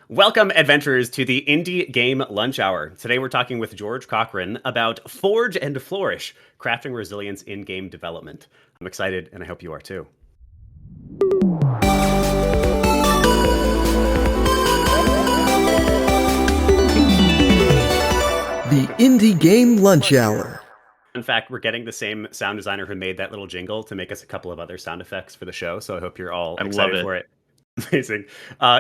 Welcome, adventurers, to the Indie Game Lunch Hour. Today we're talking with George Cochran about Forge and Flourish, crafting resilience in game development. I'm excited, and I hope you are too. The Indie Game Lunch Hour. In fact, we're getting the same sound designer who made that little jingle to make us a couple of other sound effects for the show, so I hope you're all I love excited it. for it. Amazing.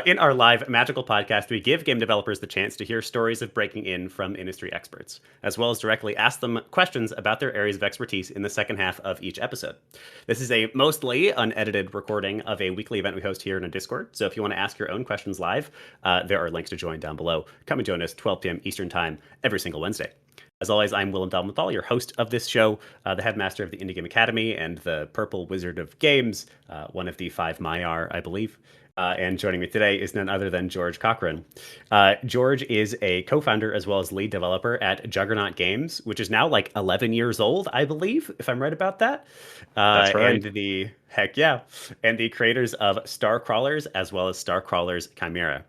In our live magical podcast, we give game developers the chance to hear stories of breaking in from industry experts, as well as directly ask them questions about their areas of expertise in the second half of each episode. This is a mostly unedited recording of a weekly event we host here in a Discord, so if you want to ask your own questions live, there are links to join down below. Come and join us 12 p.m. Eastern Time every single Wednesday. As always, I'm Willem Dalmathal, your host of this show, the headmaster of the Indie Game Academy and the Purple Wizard of Games, one of the 5 Maiar, I believe. And joining me today is none other than George Cochran. George is a co-founder as well as lead developer at Juggernaut Games, which is now like 11 years old, I believe, if I'm right about that. That's right. And the creators of Starcrawlers as well as Starcrawlers Chimera.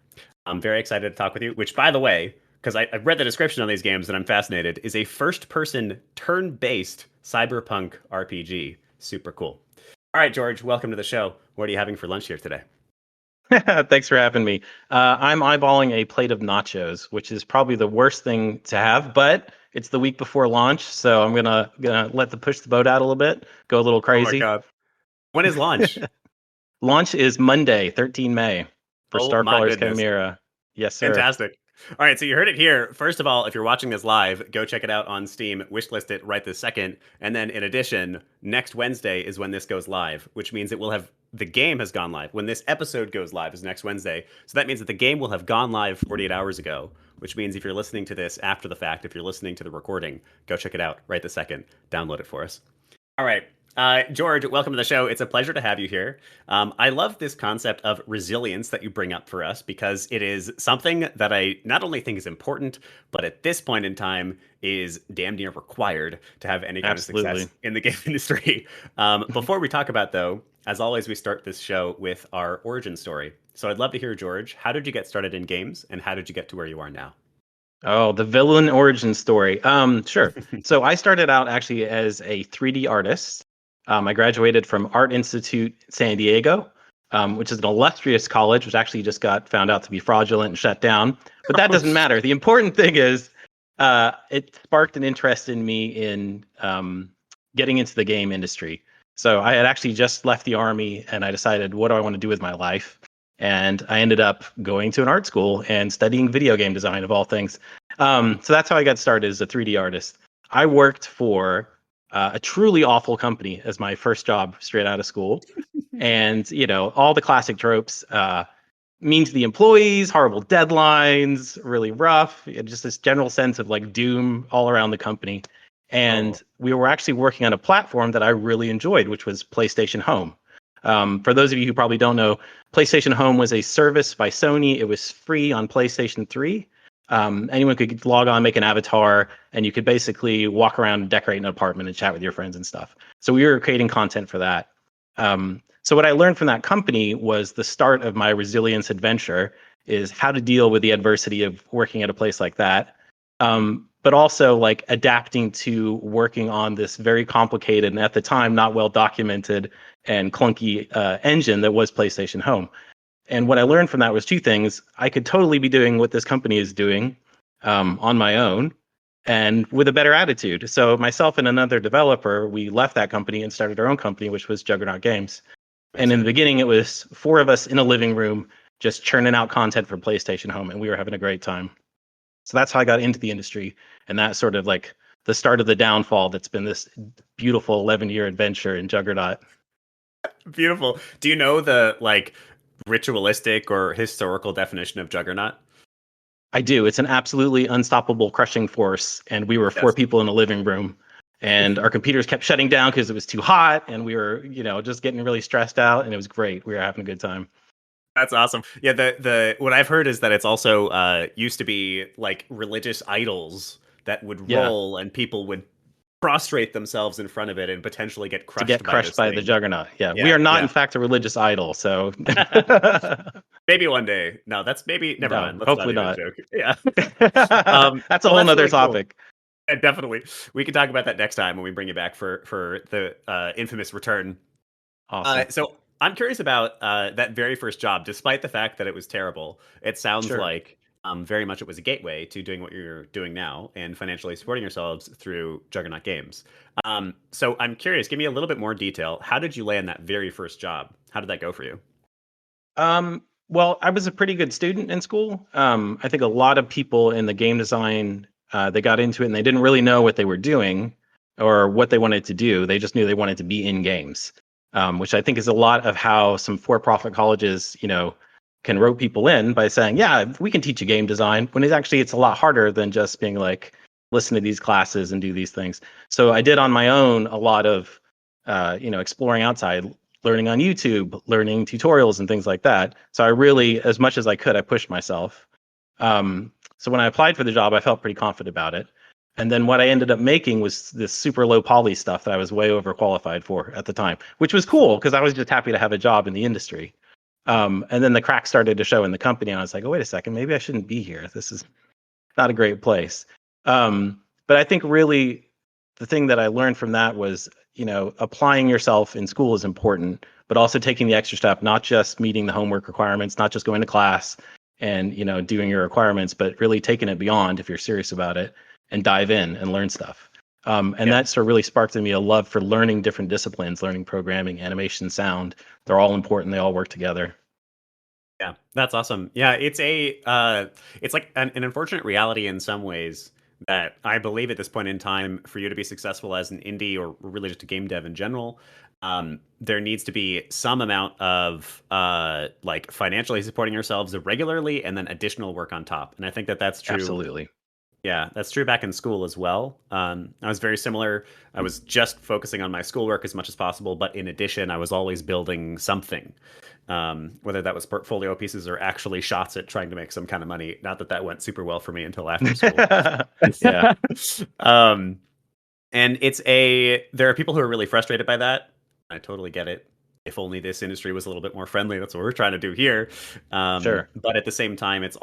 I'm very excited to talk with you, which, by the way, because I've read the description on these games and I'm fascinated, is a first-person turn-based cyberpunk RPG. Super cool. All right, George, welcome to the show. What are you having for lunch here today? Thanks for having me. I'm eyeballing a plate of nachos, which is probably the worst thing to have, but it's the week before launch, so I'm gonna push the boat out a little bit, go a little crazy. Oh my God. When is launch? Launch is Monday, 13 May, for Oh my Starcrawlers goodness. Chimera. Yes, sir. Fantastic. All right, so you heard it here. First of all, if you're watching this live, go check it out on Steam, wishlist it right this second. And then in addition, next Wednesday is when this goes live, which means the game has gone live. When this episode goes live is next Wednesday. So that means that the game will have gone live 48 hours ago, which means if you're listening to this after the fact, if you're listening to the recording, go check it out right this second. Download it for us. All right. George, welcome to the show. It's a pleasure to have you here. I love this concept of resilience that you bring up for us because it is something that I not only think is important, but at this point in time is damn near required to have any kind of success in the game industry. Before we talk about, though, as always, we start this show with our origin story. So I'd love to hear, George, how did you get started in games and how did you get to where you are now? Oh, the villain origin story. Sure. So I started out actually as a 3D artist. I graduated from Art Institute San Diego, which is an illustrious college, which actually just got found out to be fraudulent and shut down. But that doesn't matter. The important thing is it sparked an interest in me in getting into the game industry. So I had actually just left the Army and I decided, what do I want to do with my life? And I ended up going to an art school and studying video game design, of all things. So that's how I got started as a 3D artist. I worked for a truly awful company as my first job straight out of school. And, all the classic tropes, mean to the employees, horrible deadlines, really rough, just this general sense of like doom all around the company. And we were actually working on a platform that I really enjoyed, which was PlayStation Home. For those of you who probably don't know, PlayStation Home was a service by Sony. It was free on PlayStation 3. Anyone could log on, make an avatar, and you could basically walk around and decorate an apartment and chat with your friends and stuff. So we were creating content for that. So what I learned from that company was the start of my resilience adventure is how to deal with the adversity of working at a place like that. But also like adapting to working on this very complicated and at the time not well documented and clunky engine that was PlayStation Home. And what I learned from that was two things. I could totally be doing what this company is doing on my own and with a better attitude. So myself and another developer, we left that company and started our own company, which was Juggernaut Games. And in the beginning, it was 4 of us in a living room just churning out content for PlayStation Home, and we were having a great time. So that's how I got into the industry. And that's sort of like the start of the downfall that's been this beautiful 11-year adventure in Juggernaut. Beautiful. Do you know the ritualistic or historical definition of Juggernaut? I do. It's an absolutely unstoppable crushing force. And we were 4 people in a living room. And our computers kept shutting down because it was too hot. And we were, just getting really stressed out. And it was great. We were having a good time. That's awesome. Yeah, the what I've heard is that it's also used to be like religious idols that would roll and people would prostrate themselves in front of it and potentially get To crushed get by crushed this by the thing. Juggernaut. Yeah, we Yeah, are not, in yeah. fact, a religious idol. So, Maybe one day. No, that's maybe. Never no, mind. Let's not hopefully even not. joke. Yeah. That's a Well, whole that's nother really cool. topic. Yeah, definitely. We can talk about that next time when we bring you back for the infamous return. Awesome. So I'm curious about that very first job. Despite the fact that it was terrible, it sounds Sure. like very much it was a gateway to doing what you're doing now and financially supporting yourselves through Juggernaut Games. So I'm curious. Give me a little bit more detail. How did you land that very first job? How did that go for you? Well, I was a pretty good student in school. I think a lot of people in the game design, they got into it and they didn't really know what they were doing or what they wanted to do. They just knew they wanted to be in games, which I think is a lot of how some for-profit colleges, can rope people in by saying, "Yeah, we can teach you game design." When it's a lot harder than just being like, "Listen to these classes and do these things." So I did on my own a lot of, exploring outside, learning on YouTube, learning tutorials and things like that. So I really, as much as I could, I pushed myself. So when I applied for the job, I felt pretty confident about it. And then what I ended up making was this super low poly stuff that I was way overqualified for at the time, which was cool because I was just happy to have a job in the industry. And then the cracks started to show in the company, and I was like, oh, wait a second, maybe I shouldn't be here. This is not a great place. But I think really the thing that I learned from that was, applying yourself in school is important, but also taking the extra step, not just meeting the homework requirements, not just going to class and, doing your requirements, but really taking it beyond if you're serious about it and dive in and learn stuff. And Yeah. that sort of really sparked in me a love for learning different disciplines, learning programming, animation, sound. They're all important. They all work together. Yeah, that's awesome. Yeah, it's like an unfortunate reality in some ways that I believe at this point in time, for you to be successful as an indie or really just a game dev in general, there needs to be some amount of like financially supporting yourselves regularly and then additional work on top. And I think that that's true. Absolutely. Yeah, that's true back in school as well. I was very similar. I was just focusing on my schoolwork as much as possible, but in addition, I was always building something, whether that was portfolio pieces or actually shots at trying to make some kind of money. Not that that went super well for me until after school. Yeah, um, and there are people who are really frustrated by that. I totally get it. If only this industry was a little bit more friendly. That's what we're trying to do here. sure. But at the same time, it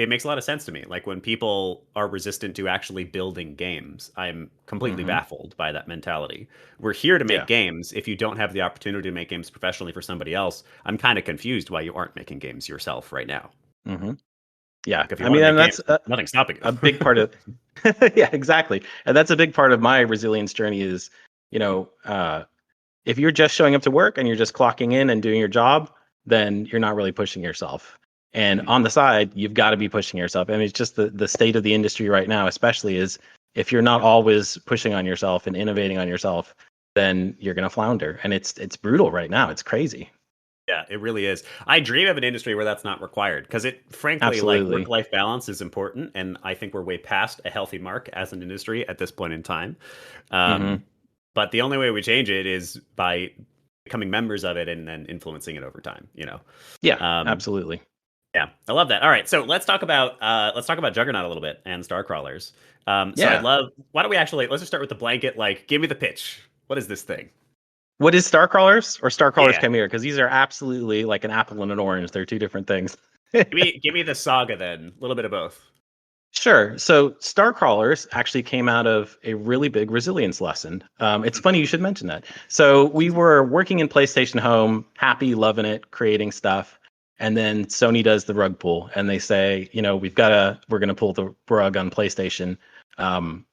makes a lot of sense to me. Like when people are resistant to actually building games, I'm completely Hmm. baffled by that mentality. We're here to make Yeah. games. If you don't have the opportunity to make games professionally for somebody else, I'm kind of confused why you aren't making games yourself right now. Hmm. Yeah. Like if you I want mean, to make and games, that's nothing's stopping a you. big part of yeah, exactly. And that's a big part of my resilience journey is, you know, uh, if you're just showing up to work and you're just clocking in and doing your job, then you're not really pushing yourself. And Mhm. on the side, you've got to be pushing yourself. I mean, it's just the state of the industry right now, especially is if you're not Yeah. always pushing on yourself and innovating on yourself, then you're going to flounder. And it's brutal right now. It's crazy. Yeah, it really is. I dream of an industry where that's not required because frankly, like Absolutely. work-life balance is important, and I think we're way past a healthy mark as an industry at this point in time. Hmm. Um, but the only way we change it is by becoming members of it and then influencing it over time. Yeah, Um, absolutely. yeah, I love that. All right, so let's talk about Juggernaut a little bit and Star Crawlers. So I'd Yeah. love. Why don't we actually let's just start with the blanket? Like, give me the pitch. What is this thing? What is Starcrawlers or Starcrawlers Yeah, Chimera? Because these are absolutely like an apple and an orange. They're two different things. give me the saga then. A little bit of both. Sure. So Starcrawlers actually came out of a really big resilience lesson. It's funny you should mention that. So we were working in PlayStation Home, happy, loving it, creating stuff. And then Sony does the rug pull and they say, we're going to pull the rug on PlayStation.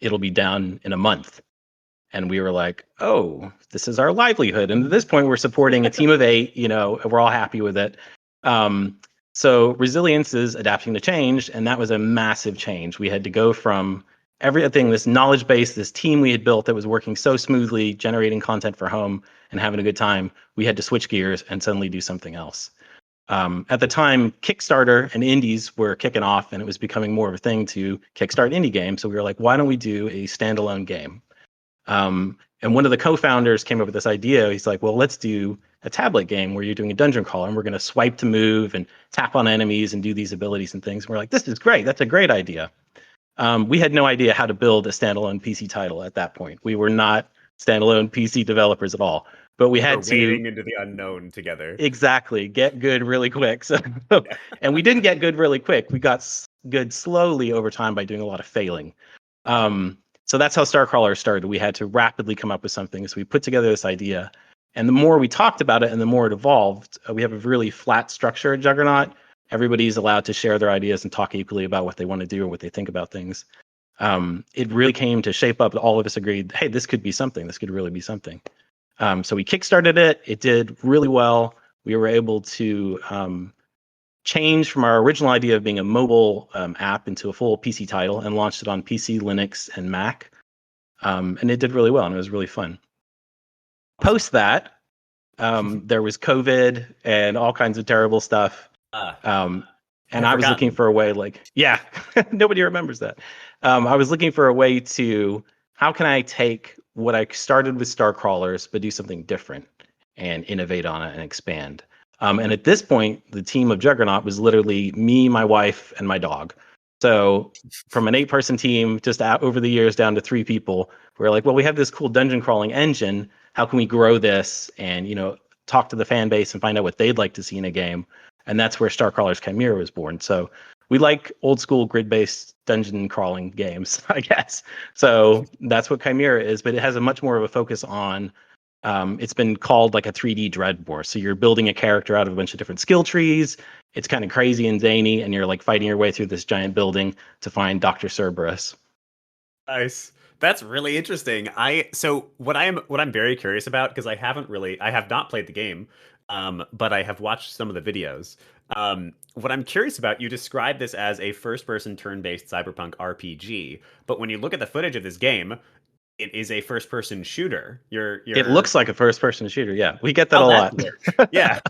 It'll be down in a month. And we were like, oh, this is our livelihood. And at this point, we're supporting a team of 8, we're all happy with it. Um, so resilience is adapting to change. And that was a massive change. We had to go from everything, this knowledge base, this team we had built that was working so smoothly, generating content for home and having a good time. We had to switch gears and suddenly do something else. At the time, Kickstarter and indies were kicking off, and it was becoming more of a thing to kickstart indie games. So we were like, why don't we do a standalone game? And one of the co-founders came up with this idea. He's like, well, let's do a tablet game where you're doing a dungeon crawler and we're going to swipe to move and tap on enemies and do these abilities and things. And we're like, this is great. That's a great idea. We had no idea how to build a standalone PC title at that point. We were not standalone PC developers at all, but we We're had to wading into the unknown together. exactly get good really quick. So, Yeah. and we didn't get good really quick. We got good slowly over time by doing a lot of failing. So that's how Starcrawler started. We had to rapidly come up with something. So we put together this idea, and the more we talked about it, and the more it evolved, we have a really flat structure at Juggernaut. Everybody's allowed to share their ideas and talk equally about what they want to do or what they think about things. It really came to shape up. All of us agreed, hey, this could be something. This could really be something. So we kickstarted it. It did really well. We were able to change from our original idea of being a mobile app into a full PC title and launched it on PC, Linux, and Mac. And it did really well, and it was really fun. Post that, there was COVID and all kinds of terrible stuff. And I was looking for a way, yeah, nobody remembers that. I was looking for a way to, how can I take what I started with Star Crawlers, but do something different and innovate on it and expand. And at this point, the team of Juggernaut was literally me, my wife, and my dog. So from an 8-person team, just over the years down to 3 people, we're like, well, we have this cool dungeon crawling engine. How can we grow this and, talk to the fan base and find out what they'd like to see in a game? And that's where Starcrawler's Chimera was born. So we like old school grid-based dungeon crawling games, I guess. So that's what Chimera is, but it has a much more of a focus on, it's been called like a 3D Dreadbore. So you're building a character out of a bunch of different skill trees. It's kind of crazy and zany, and you're like fighting your way through this giant building to find Dr. Cerberus. Nice. That's really interesting. So what I'm very curious about, because I have not played the game, but I have watched some of the videos. What I'm curious about, you describe this as a first-person turn-based cyberpunk RPG, but when you look at the footage of this game, it is a first-person shooter. It looks like a first-person shooter. Yeah, we get that a lot. Yeah.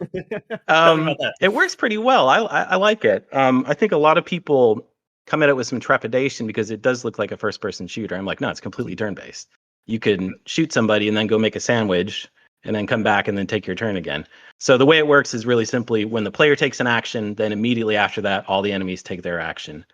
Tell me about that. It works pretty well. I like it. I think a lot of people come at it with some trepidation because it does look like a first-person shooter. I'm like, no, it's completely turn-based. You can shoot somebody and then go make a sandwich and then come back and then take your turn again. So the way it works is really simply when the player takes an action, then immediately after that, all the enemies take their action.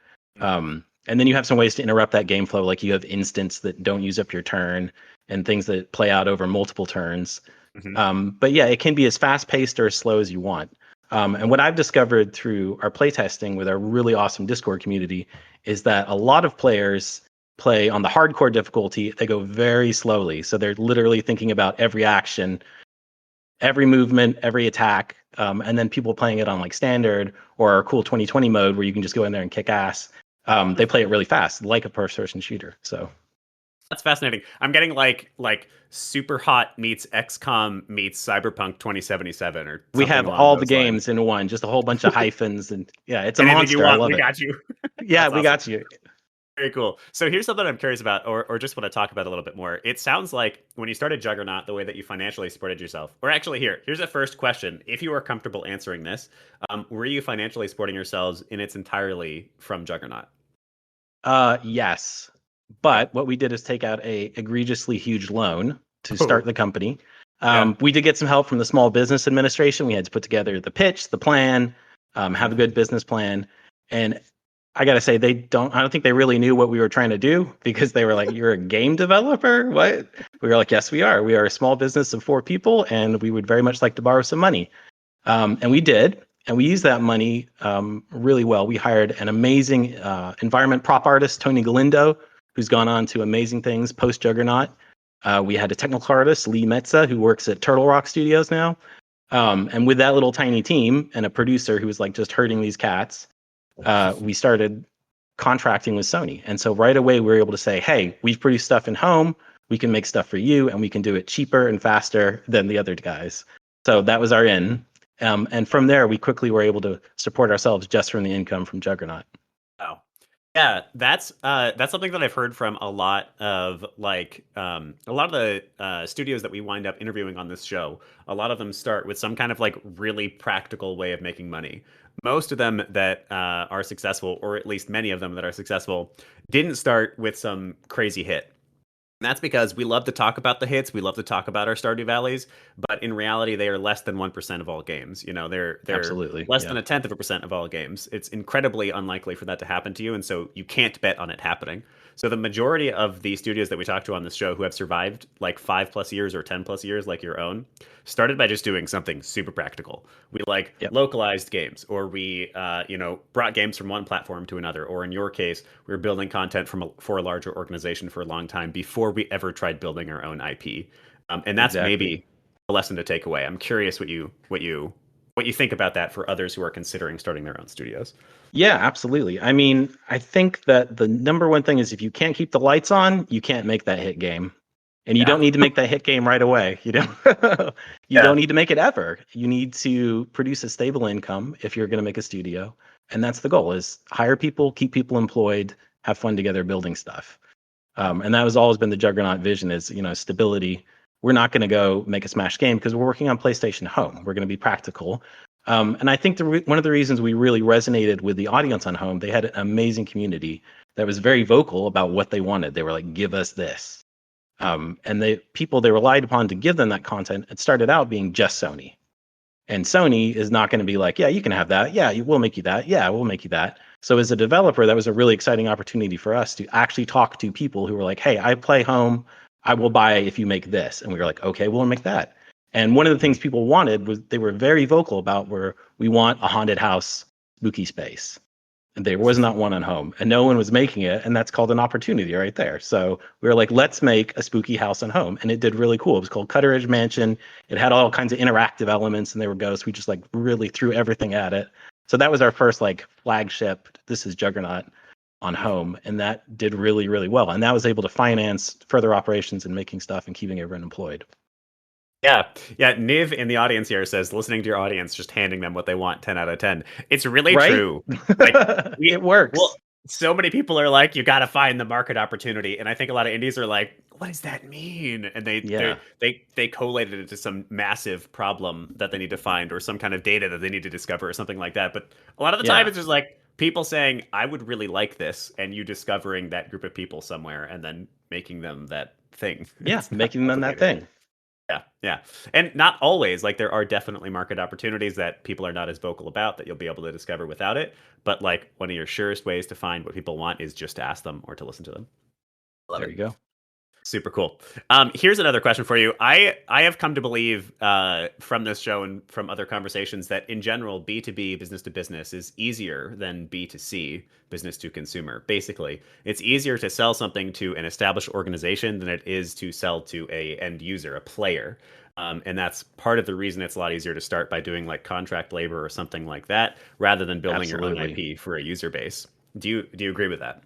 And then you have some ways to interrupt that game flow, like you have instants that don't use up your turn and things that play out over multiple turns. But yeah, it can be as fast-paced or as slow as you want. And what I've discovered through our playtesting with our really awesome Discord community is that a lot of players play on the hardcore difficulty. They go very slowly. So they're literally thinking about every action, every movement, every attack. And then people playing it on like standard or our cool 2020 mode where you can just go in there and kick ass. They play it really fast, like a first-person shooter. So that's fascinating. I'm getting like Super Hot meets XCOM meets Cyberpunk 2077 or we have along all the those games lines. in one, just a whole bunch of hyphens, and yeah, it's a Anything monster. you I want, love we it. got you. Yeah, That's we awesome. got you. Very cool. So here's something I'm curious about, or just want to talk about a little bit more. It sounds like when you started Juggernaut, the way that you financially supported yourself, or actually here's a first question. If you are comfortable answering this, were you financially supporting yourselves in its entirely from Juggernaut? Yes, but what we did is take out a egregiously huge loan to start the company. We did get some help from the Small Business Administration. We had to put together the pitch, the plan, have a good business plan, and I gotta say, I don't think they really knew what we were trying to do because they were like, "You're a game developer? What?" We were like, "Yes, we are. We are a small business of 4 people, and we would very much like to borrow some money." And we did, and we used that money really well. We hired an amazing environment prop artist, Tony Galindo, who's gone on to amazing things post Juggernaut. We had a technical artist, Lee Metza, who works at Turtle Rock Studios now. And with that little tiny team and a producer who was like just herding these cats, we started contracting with Sony. And so right away, we were able to say, hey, we've produced stuff in home. We can make stuff for you, and we can do it cheaper and faster than the other guys. So that was our in. And from there, we quickly were able to support ourselves just from the income from Juggernaut. Wow. Yeah, that's something that I've heard from a lot of the studios that we wind up interviewing on this show. A lot of them start with some kind of like really practical way of making money. Most of them that are successful, or at least many of them that are successful, didn't start with some crazy hit. That's because we love to talk about the hits, we love to talk about our Stardew Valleys, but in reality, they are less than 1% of all games. You know, they're Absolutely. less Yeah. than a tenth of a percent of all games. It's incredibly unlikely for that to happen to you, and so you can't bet on it happening. So the majority of the studios that we talk to on this show who have survived like 5+ years or 10+years, like your own, started by just doing something super practical. We like Yep. localized games, or we, brought games from one platform to another, or in your case, we were building content for a larger organization for a long time before we ever tried building our own IP. And that's Exactly. maybe a lesson to take away. I'm curious what you think about that for others who are considering starting their own studios. Yeah, absolutely. I mean, I think that the number one thing is if you can't keep the lights on, you can't make that hit game. And you Yeah. don't need to make that hit game right away. You don't you don't Yeah. need to make it ever. You need to produce a stable income if you're going to make a studio. And that's the goal is hire people, keep people employed, have fun together building stuff. And that has always been the Juggernaut vision is, stability. We're not going to go make a smash game because we're working on PlayStation Home. We're going to be practical. And I think one of the reasons we really resonated with the audience on Home, they had an amazing community that was very vocal about what they wanted. They were like, give us this. And the people they relied upon to give them that content, it started out being just Sony. And Sony is not going to be like, yeah, you can have that. Yeah, we'll make you that. Yeah, we'll make you that. So as a developer, that was a really exciting opportunity for us to actually talk to people who were like, hey, I play Home. I will buy if you make this. And we were like, okay, we'll make that. And one of the things people wanted was they were very vocal about where we want a haunted house spooky space. And there was not one on Home, and no one was making it, and that's called an opportunity right there. So we were like, let's make a spooky house on Home, and it did really cool. It was called Cutter Edge Mansion. It had all kinds of interactive elements, and they were ghosts. We just like really threw everything at it. So that was our first like flagship. This is Juggernaut on Home, and that did really, really well. And that was able to finance further operations and making stuff and keeping everyone employed. Yeah. Yeah. Niv in the audience here says, listening to your audience, just handing them what they want, 10 out of 10. It's really Right? true. Like, It works. well, so many people are like, you got to find the market opportunity. And I think a lot of indies are like, what does that mean? And Yeah. they collated it to some massive problem that they need to find, or some kind of data that they need to discover, or something like that. But a lot of the time, Yeah. it's just like people saying, I would really like this, and you discovering that group of people somewhere and then making them that thing. Yeah. It's not Making them that complicated. thing. Yeah, yeah. And not always. Like, there are definitely market opportunities that people are not as vocal about that you'll be able to discover without it. But like, one of your surest ways to find what people want is just to ask them or to listen to them. Love There it. you go. Super cool. Here's another question for you. I have come to believe from this show and from other conversations that in general, B2B, business to business, is easier than B2C, business to consumer. Basically, it's easier to sell something to an established organization than it is to sell to a end user, a player. And that's part of the reason it's a lot easier to start by doing like contract labor or something like that, rather than building your own Absolutely. IP for a user base. Do you agree with that?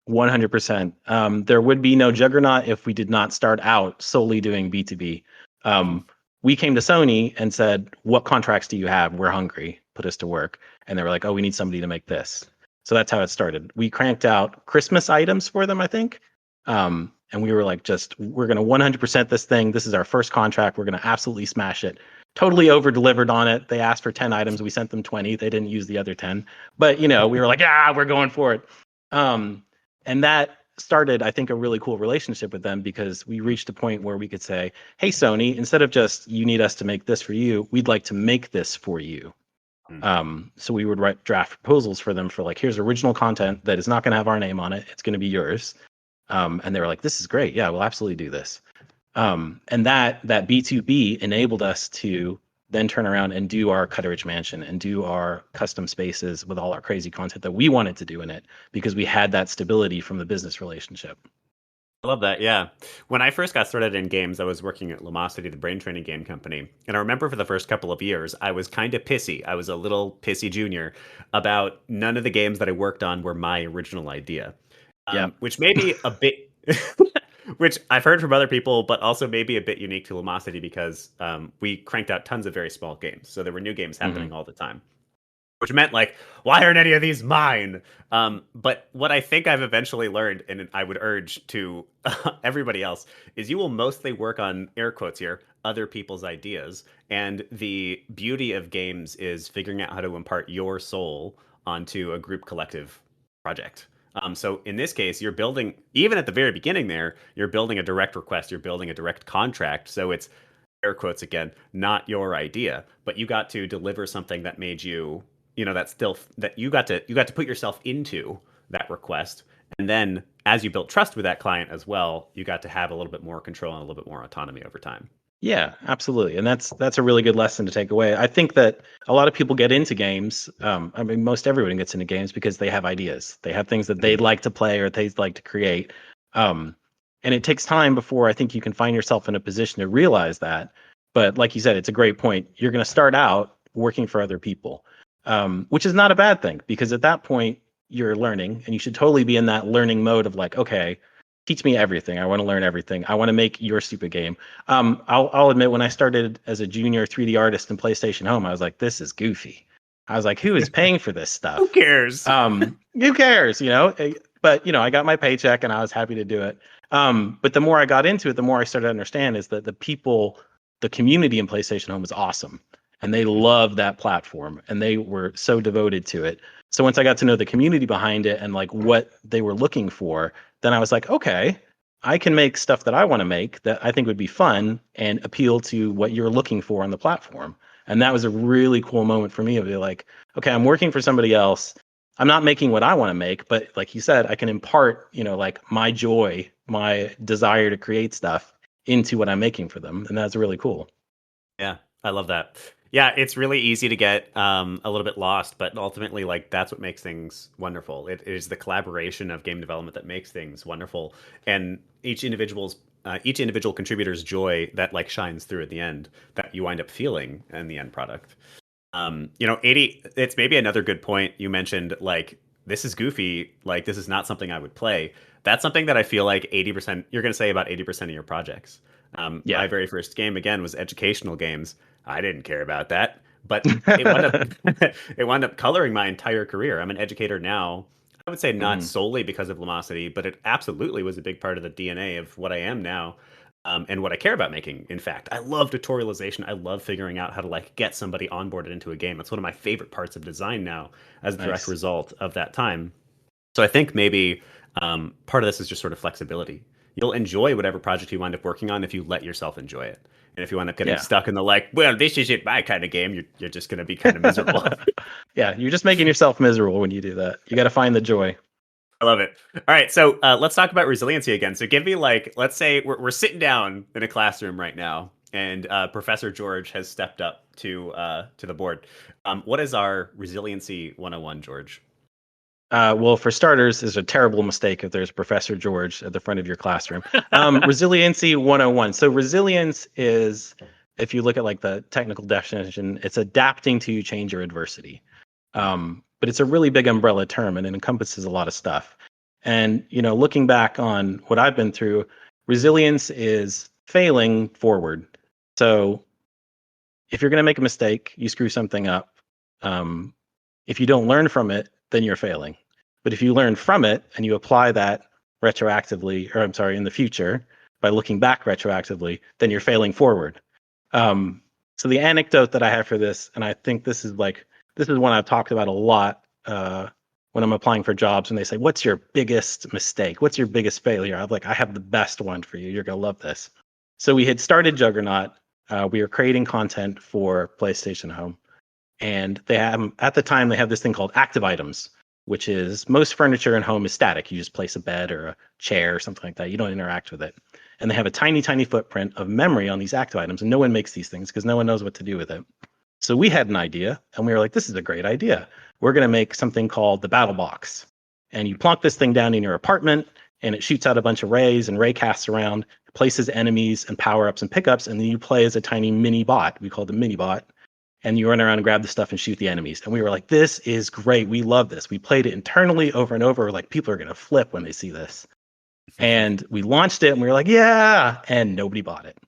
100%. There would be no Juggernaut if we did not start out solely doing B2B. Mhm. We came to Sony and said, what contracts do you have? We're hungry. Put us to work. And they were like, oh, we need somebody to make this. So that's how it started. We cranked out Christmas items for them, I think. And we were like, we're going to 100% this thing. This is our first contract. We're going to absolutely smash it. Totally over delivered on it. They asked for 10 items. We sent them 20. They didn't use the other 10. But, we were like, we're going for it. And that started, I think, a really cool relationship with them because we reached a point where we could say, hey, Sony, instead of just you need us to make this for you, we'd like to make this for you. So we would write draft proposals for them for like, here's original content that is not going to have our name on it. It's going to be yours. And they were like, this is great. Yeah, we'll absolutely do this. And that B2B enabled us to then turn around and do our Cutteridge Mansion and do our custom spaces with all our crazy content that we wanted to do in it because we had that stability from the business relationship. I love that. Yeah. When I first got started in games, I was working at Lumosity, the brain training game company. And I remember for the first couple of years, I was kind of pissy. I was a little pissy junior about none of the games that I worked on were my original idea, Yep. which may be a bit, which I've heard from other people, but also maybe a bit unique to Lumosity because we cranked out tons of very small games. So there were new games Hmm. happening all the time, which meant like, why aren't any of these mine? But what I think I've eventually learned, and I would urge to everybody else, is you will mostly work on, air quotes here, other people's ideas. And the beauty of games is figuring out how to impart your soul onto a group collective project. So in this case, you're building, even at the very beginning there, you're building a direct request, you're building a direct contract. So it's air quotes again, not your idea, but you got to deliver something that made you, that still that you got to put yourself into that request. And then as you built trust with that client as well, you got to have a little bit more control and a little bit more autonomy over time. Yeah, absolutely, and that's a really good lesson to take away. I think that a lot of people get into games. I mean, most everyone gets into games because they have ideas. They have things that they'd like to play or they'd like to create, and it takes time before I think you can find yourself in a position to realize that. But like you said, it's a great point. You're going to start out working for other people, which is not a bad thing because at that point you're learning, and you should totally be in that learning mode of like, okay, teach me everything. I want to learn everything. I want to make your stupid game. I'll admit when I started as a junior 3D artist in PlayStation Home, I was like, this is goofy. I was like, who is paying for this stuff? Who cares? Who cares? But I got my paycheck and I was happy to do it. But the more I got into it, the more I started to understand is that the community in PlayStation Home was awesome. And they loved that platform and they were so devoted to it. So once I got to know the community behind it and like what they were looking for, then I was like, okay, I can make stuff that I want to make that I think would be fun and appeal to what you're looking for on the platform. And that was a really cool moment for me to be like, okay, I'm working for somebody else. I'm not making what I want to make, but like you said, I can impart, like my joy, my desire to create stuff into what I'm making for them. And that's really cool. Yeah, I love that. Yeah, it's really easy to get a little bit lost, but ultimately, like that's what makes things wonderful. It is the collaboration of game development that makes things wonderful, and each individual contributor's joy that like shines through at the end that you wind up feeling in the end product. 80. It's maybe another good point you mentioned. Like this is goofy. Like this is not something I would play. That's something that I feel like 80%. You're going to say about 80% of your projects. Yeah. My very first game again was educational games. I didn't care about that, but it wound up it wound up coloring my entire career. I'm an educator now. I would say not solely because of Lumosity, but it absolutely was a big part of the DNA of what I am now, and what I care about making. In fact, I love tutorialization. I love figuring out how to like get somebody onboarded into a game. It's one of my favorite parts of design now, as a direct result of that time. So I think maybe part of this is just sort of flexibility. You'll enjoy whatever project you wind up working on if you let yourself enjoy it. And if you wind up getting stuck in the like, well, this isn't my kind of game, you're just going to be kind of miserable. Yeah, you're just making yourself miserable when you do that. You got to find the joy. I love it. All right, so let's talk about resiliency again. So give me like, let's say we're sitting down in a classroom right now, and Professor George has stepped up to the board. What is our resiliency 101, George? Well, for starters, it's a terrible mistake if there's Professor George at the front of your classroom. Resiliency 101. So resilience is, if you look at like the technical definition, it's adapting to change or adversity. But it's a really big umbrella term and it encompasses a lot of stuff. And, looking back on what I've been through, resilience is failing forward. So if you're going to make a mistake, you screw something up. If you don't learn from it, then you're failing. But if you learn from it and you apply that retroactively, or I'm sorry, in the future, by looking back retroactively, then you're failing forward. So the anecdote that I have for this, and I think this is one I've talked about a lot when I'm applying for jobs, and they say, what's your biggest mistake? What's your biggest failure? I'm like, I have the best one for you. You're going to love this. So we had started Juggernaut. We were creating content for PlayStation Home. And they have, at the time, they have this thing called active items, which is most furniture in home is static. You just place a bed or a chair or something like that. You don't interact with it. And they have a tiny, tiny footprint of memory on these active items. And no one makes these things because no one knows what to do with it. So we had an idea and we were like, this is a great idea. We're going to make something called the battle box. And you plonk this thing down in your apartment and it shoots out a bunch of rays and ray casts around, places enemies and power-ups and pickups. And then you play as a tiny mini bot. We call it the mini bot. And you run around and grab the stuff and shoot the enemies. And we were like, this is great. We love this. We played it internally over and over. Like, people are going to flip when they see this. And we launched it and we were like, yeah. And nobody bought it.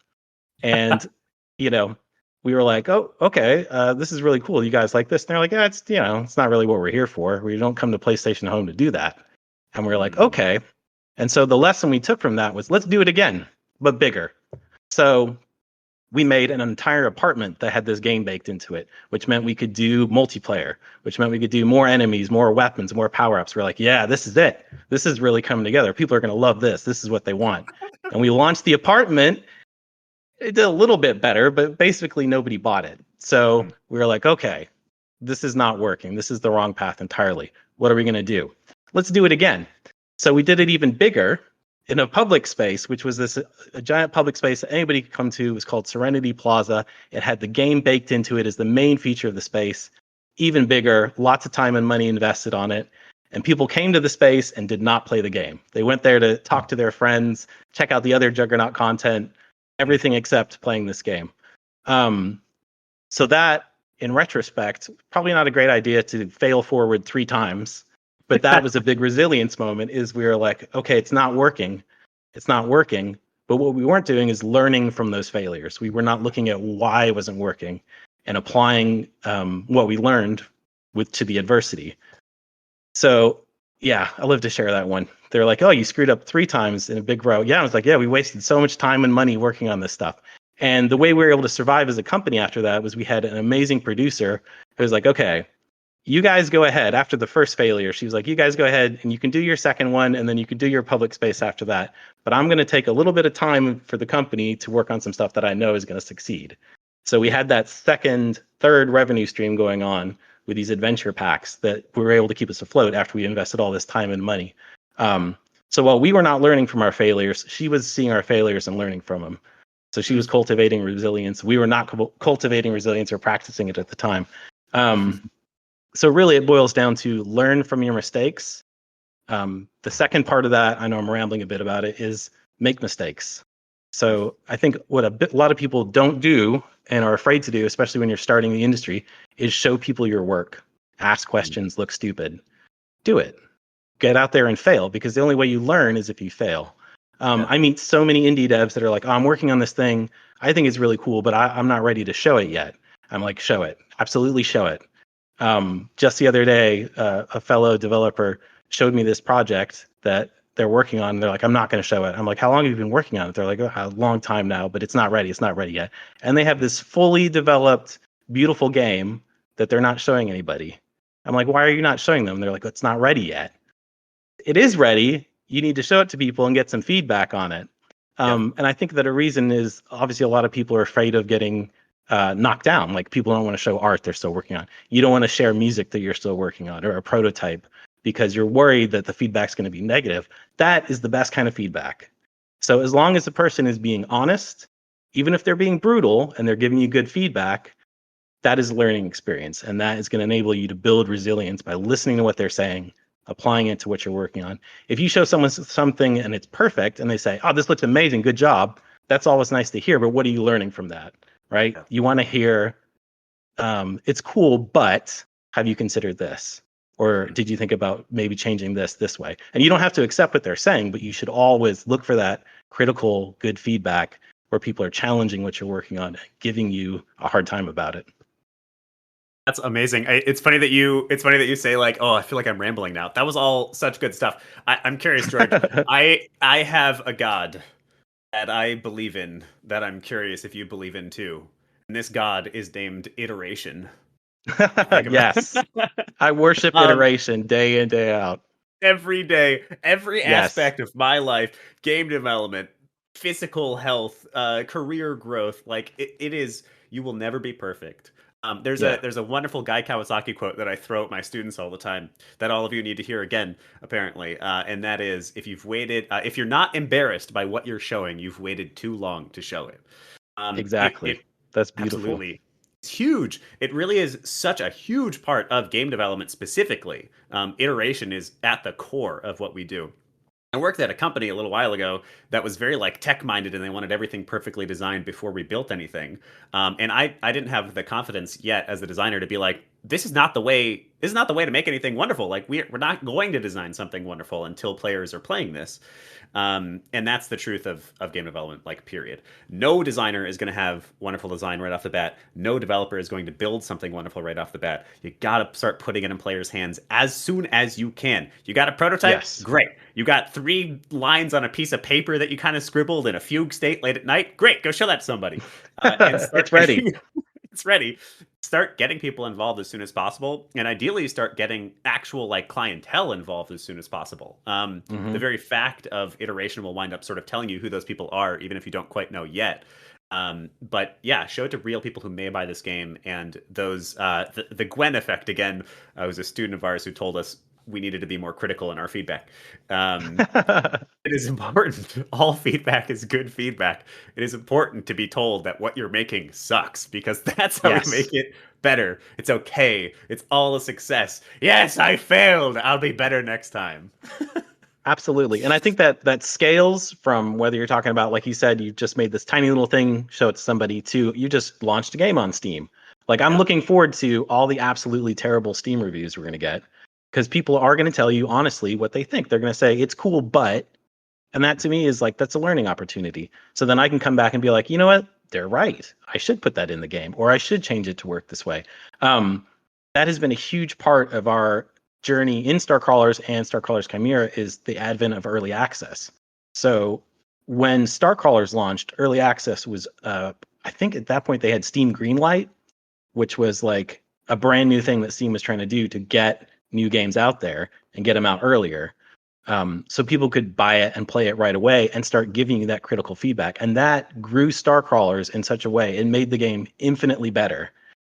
And, we were like, oh, okay, this is really cool. You guys like this? And they're like, yeah, it's not really what we're here for. We don't come to PlayStation Home to do that. And we were like, okay. And so the lesson we took from that was, let's do it again, but bigger. So we made an entire apartment that had this game baked into it, which meant we could do multiplayer, which meant we could do more enemies, more weapons, more power-ups. We're like, yeah, this is it. This is really coming together. People are going to love this. This is what they want. And we launched the apartment. It did a little bit better, but basically nobody bought it. So we were like, okay, this is not working. This is the wrong path entirely. What are we going to do? Let's do it again. So we did it even bigger in a public space, which was a giant public space that anybody could come to. It was called Serenity Plaza. It had the game baked into it as the main feature of the space. Even bigger, lots of time and money invested on it. And people came to the space and did not play the game. They went there to talk to their friends, check out the other Juggernaut content, everything except playing this game. So that, in retrospect, probably not a great idea to fail forward 3 times. But that was a big resilience moment, is we were like, okay, it's not working. It's not working. But what we weren't doing is learning from those failures. We were not looking at why it wasn't working and applying what we learned to the adversity. So yeah, I love to share that one. They're like, oh, you screwed up 3 times in a big row. Yeah, I was like, yeah, we wasted so much time and money working on this stuff. And the way we were able to survive as a company after that was we had an amazing producer who was like, okay, you guys go ahead after the first failure. She was like, you guys go ahead and you can do your second one and then you can do your public space after that. But I'm going to take a little bit of time for the company to work on some stuff that I know is going to succeed. So we had that third revenue stream going on with these adventure packs that were able to keep us afloat after we invested all this time and money. So while we were not learning from our failures, she was seeing our failures and learning from them. So she was cultivating resilience. We were not cultivating resilience or practicing it at the time. So really, it boils down to learn from your mistakes. The second part of that, I know I'm rambling a bit about it, is make mistakes. So I think what a lot of people don't do and are afraid to do, especially when you're starting the industry, is show people your work. Ask questions, look stupid. Do it. Get out there and fail, because the only way you learn is if you fail. I meet so many indie devs that are like, oh, I'm working on this thing. I think it's really cool, but I'm not ready to show it yet. I'm like, show it. Absolutely show it. Just the other day, a fellow developer showed me this project that they're working on. They're like, I'm not going to show it. I'm like, how long have you been working on it? They're like, oh, a long time now, but it's not ready. It's not ready yet. And they have this fully developed, beautiful game that they're not showing anybody. I'm like, why are you not showing them? They're like, it's not ready yet. It is ready. You need to show it to people and get some feedback on it. And I think that a reason is obviously a lot of people are afraid of getting knocked down. Like, people don't want to show art they're still working on. You don't want to share music that you're still working on, or a prototype, because you're worried that the feedback's going to be negative. That is the best kind of feedback. So as long as the person is being honest, even if they're being brutal and they're giving you good feedback, that is a learning experience. And that is going to enable you to build resilience by listening to what they're saying, applying it to what you're working on. If you show someone something and it's perfect and they say, oh, this looks amazing, good job, that's always nice to hear. But what are you learning from that? Right? Yeah. You want to hear, it's cool, but have you considered this? Or did you think about maybe changing this way? And you don't have to accept what they're saying, but you should always look for that critical, good feedback where people are challenging what you're working on, giving you a hard time about it. That's amazing. It's funny that you say, like, oh, I feel like I'm rambling now. That was all such good stuff. I'm curious, George. I have a God that I believe in, that I'm curious if you believe in too. And this God is named iteration. Yes. I worship iteration day in, day out. Every day, every aspect of my life, game development, physical health, career growth, like it is, you will never be perfect. There's a wonderful Guy Kawasaki quote that I throw at my students all the time that all of you need to hear again, apparently. And that is, if you're not embarrassed by what you're showing, you've waited too long to show it. Exactly. That's beautiful. Absolutely. It's huge. It really is such a huge part of game development specifically. Iteration is at the core of what we do. I worked at a company a little while ago that was very like tech minded, and they wanted everything perfectly designed before we built anything. And I didn't have the confidence yet as the designer to be like, this is not the way to make anything wonderful. Like, we're not going to design something wonderful until players are playing this. And that's the truth of game development, like, period. No designer is going to have wonderful design right off the bat. No developer is going to build something wonderful right off the bat. You got to start putting it in players' hands as soon as you can. You got a prototype? Yes. Great. You got 3 lines on a piece of paper that you kind of scribbled in a fugue state late at night? Great. Go show that to somebody. It's ready. it's ready. Start getting people involved as soon as possible, and ideally start getting actual like clientele involved as soon as possible. The Hmm. very fact of iteration will wind up sort of telling you who those people are, even if you don't quite know yet. But yeah, show it to real people who may buy this game, and those the Gwen effect again. Was a student of ours who told us we needed to be more critical in our feedback. Um, it is important. All feedback is good feedback. It is important to be told that what you're making sucks because that's how we Yes. make it better. It's okay. It's all a success. Yes, I failed. I'll be better next time. Absolutely. And I think that that scales from whether you're talking about, like you said, you just made this tiny little thing, show it to somebody, to you just launched a game on Steam. Like I'm Yeah. looking forward to all the absolutely terrible Steam reviews we're going to get because people are going to tell you honestly what they think. They're going to say it's cool, but, and that to me is like, that's a learning opportunity. So then I can come back and be like, you know what? They're right. I should put that in the game or I should change it to work this way. Um, that has been a huge part of our journey in Starcrawlers and Starcrawlers Chimera is the advent of early access. So when Starcrawlers launched, early access was, I think at that point they had Steam Greenlight, which was like a brand new thing that Steam was trying to do to get new games out there and get them out earlier. So people could buy it and play it right away and start giving you that critical feedback. And that grew Starcrawlers in such a way, it made the game infinitely better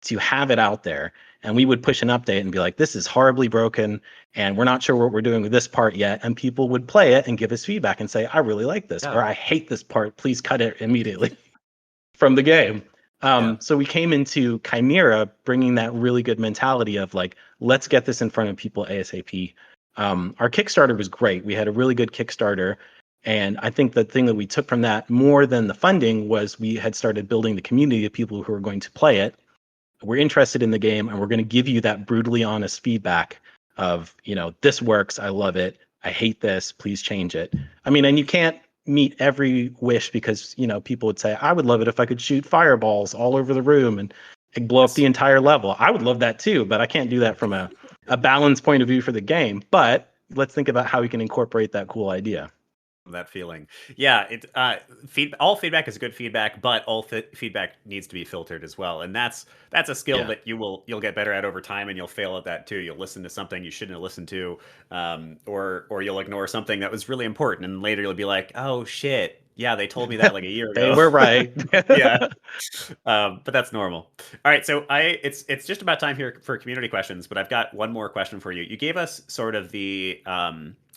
to have it out there. And we would push an update and be like, this is horribly broken and we're not sure what we're doing with this part yet. And people would play it and give us feedback and say, I really like this, Yeah. or I hate this part. Please cut it immediately from the game. Yeah. So we came into Chimera bringing that really good mentality of like, let's get this in front of people ASAP. Our Kickstarter was great. We had a really good Kickstarter. And I think the thing that we took from that more than the funding was we had started building the community of people who are going to play it. We're interested in the game and we're going to give you that brutally honest feedback of, you know, this works. I love it. I hate this. Please change it. I mean, and you can't meet every wish because, you know, people would say, I would love it if I could shoot fireballs all over the room and blow up the Yes. entire level. I would love that too, but I can't do that from a balanced point of view for the game. But let's think about how we can incorporate that cool idea. That feeling. Yeah, all feedback is good feedback, but all feedback needs to be filtered as well. And that's a skill Yeah. that you'll get better at over time, and you'll fail at that too. You'll listen to something you shouldn't have listened to, or you'll ignore something that was really important, and later you'll be like, oh shit, yeah, they told me that like a year They ago. were right. Yeah. But that's normal. All right, so it's just about time here for community questions, but I've got one more question for you. You gave us sort of the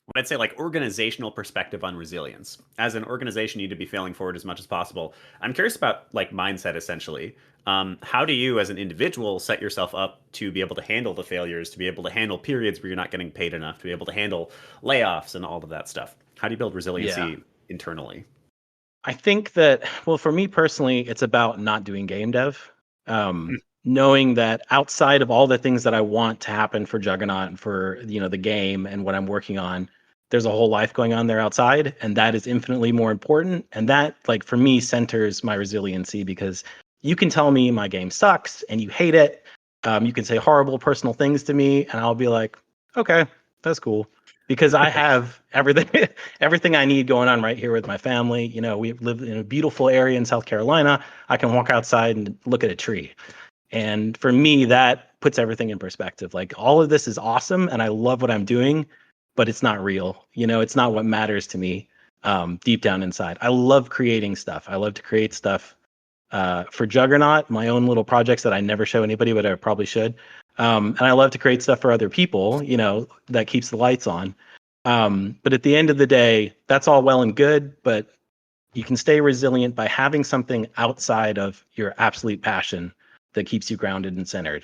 what I'd say like organizational perspective on resilience. As an organization, you need to be failing forward as much as possible. I'm curious about like mindset essentially. How do you, as an individual, set yourself up to be able to handle the failures, to be able to handle periods where you're not getting paid enough, to be able to handle layoffs and all of that stuff? How do you build Yeah. resiliency internally? I think that, well, for me personally, it's about not doing game dev. Hmm. Knowing that outside of all the things that I want to happen for Juggernaut and for, you know, the game and what I'm working on, there's a whole life going on there outside, and that is infinitely more important. And that, like, for me, centers my resiliency because you can tell me my game sucks and you hate it. You can say horrible personal things to me, and I'll be like, okay, that's cool because I have everything everything I need going on right here with my family. You know, we live in a beautiful area in South Carolina. I can walk outside and look at a tree. And for me, that puts everything in perspective. Like all of this is awesome and I love what I'm doing, but it's not real. You know, it's not what matters to me deep down inside. I love creating stuff. I love to create stuff for Juggernaut, my own little projects that I never show anybody, but I probably should. And I love to create stuff for other people, you know, that keeps the lights on. But at the end of the day, that's all well and good, but you can stay resilient by having something outside of your absolute passion that keeps you grounded and centered.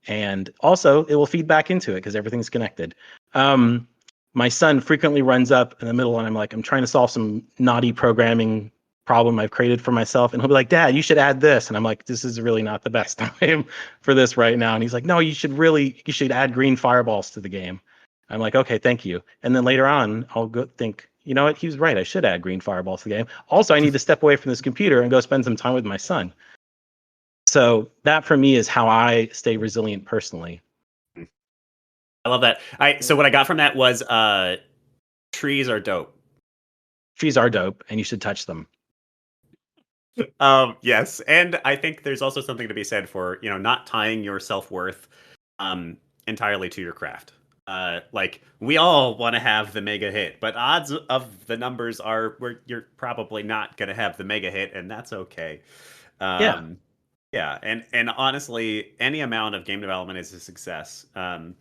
And also, it will feed back into it because everything's connected. Um, my son frequently runs up in the middle, and I'm like, I'm trying to solve some naughty programming problem I've created for myself. And he'll be like, Dad, you should add this. And I'm like, this is really not the best time for this right now. And he's like, no, you should add green fireballs to the game. I'm like, okay, thank you. And then later on, I'll go think, you know what? He was right. I should add green fireballs to the game. Also, I need to step away from this computer and go spend some time with my son. So that for me is how I stay resilient personally. I love that. So what I got from that was trees are dope. Trees are dope and you should touch them. Yes, and I think there's also something to be said for, not tying your self-worth um entirely to your craft. Like we all want to have the mega hit, but odds of the numbers are where you're probably not going to have the mega hit, and that's okay. Yeah, Um, yeah, and honestly, any amount of game development is a success. I've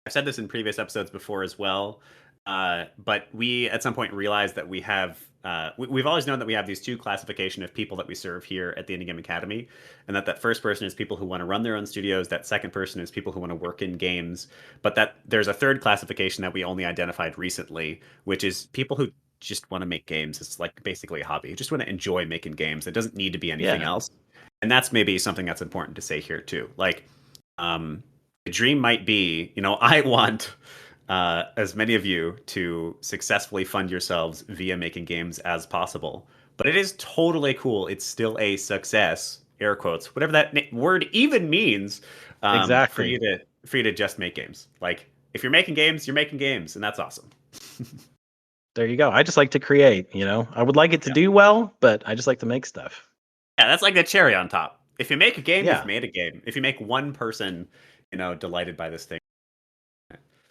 said this in previous episodes before as well, but we at some point realized that we've always known that we have these two classification of people that we serve here at the Indie Game Academy, and that first person is people who want to run their own studios, that second person is people who want to work in games, but that there's a third classification that we only identified recently, which is people who just want to make games. It's like basically a hobby. You just want to enjoy making games. It doesn't need to be anything yeah, else. And that's maybe something that's important to say here too. Like, um, the dream might be, I want as many of you to successfully fund yourselves via making games as possible. But it is totally cool. It's still a success, air quotes, whatever that word even means, for exactly. you to just make games. Like if you're making games, you're making games, and that's awesome. There you go. I just like to create, I would like it to Yeah, do well, but I just like to make stuff. yeah, that's like the cherry on top. If you make a game, you've Yeah. made a game. If you make one person, delighted by this thing.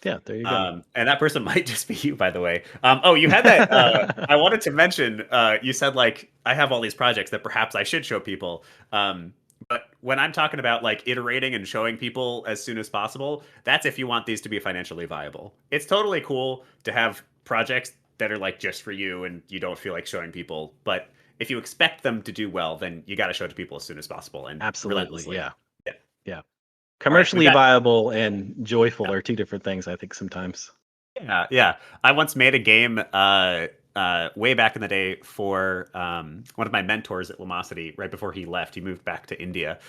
Yeah, there you go. And that person might just be you, by the way. Oh, you had that. I wanted to mention. You said like I have all these projects that perhaps I should show people. But when I'm talking about like iterating and showing people as soon as possible, that's if you want these to be financially viable. It's totally cool to have projects that are like just for you and you don't feel like showing people. But if you expect them to do well, then you got to show it to people as soon as possible and Absolutely. relentlessly. Yeah. Yeah. Yeah. All right. We've Commercially got. viable and joyful Yeah. are two different things, I think, sometimes. Yeah, yeah. I once made a game way back in the day for one of my mentors at Lumosity. Right before he left, he moved back to India,